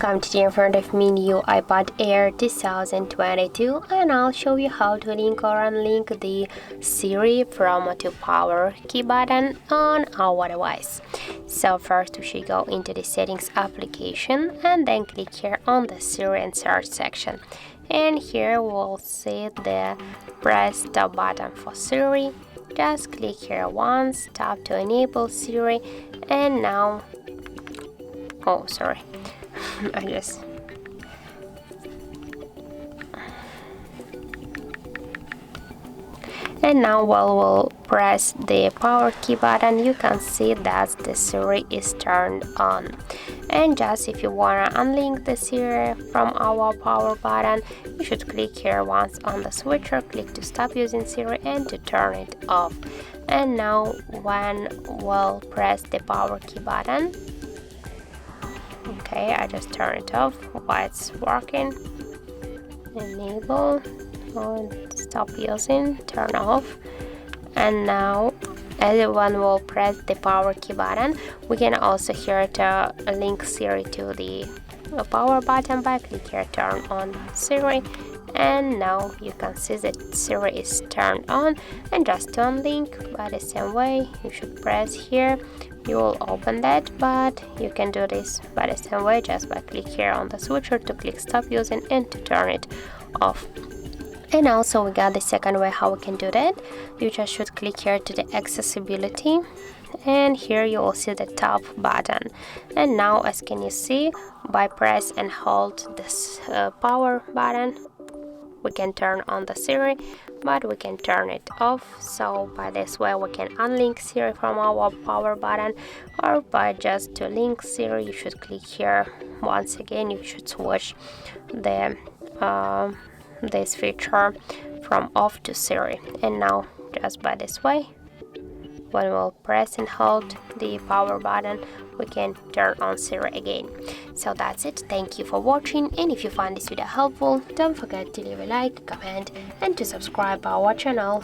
Welcome today in front of me new iPad Air 2022, and I'll show you how to link or unlink the Siri from to power key button on our device. So first we should go into the settings application and then click here on the Siri and search section. And here we'll see the press the button for Siri. Just click here once, tap to enable Siri, and now and now while we'll press the power key button, you can see that the Siri is turned on. And just if you wanna unlink the Siri from our power button, you should click here once on the switcher, click to stop using Siri and to turn it off. And now when we'll press the power key button, okay, I just turn it off while it's working. Enable, stop using, turn off. And now everyone will press the power key button. We can also here to link Siri to the power button by click here turn on Siri, and now you can see that Siri is turned on. And just to unlink by the same way, you should press here, you will open that, but you can do this by the same way just by click here on the switcher to click stop using and to turn it off. And also we got the second way how we can do that. You just should click here to the accessibility, and here you will see the top button. And now as can you see, by press and hold this power button, we can turn on the Siri, but we can turn it off. So by this way we can unlink Siri from our power button, or by just to link Siri you should click here once again. You should switch the this feature from off to Siri. And now just by this way, when we'll press and hold the power button, we can turn on Siri again. So that's it. Thank you for watching, and if you find this video helpful, don't forget to leave a like, comment and to subscribe our channel.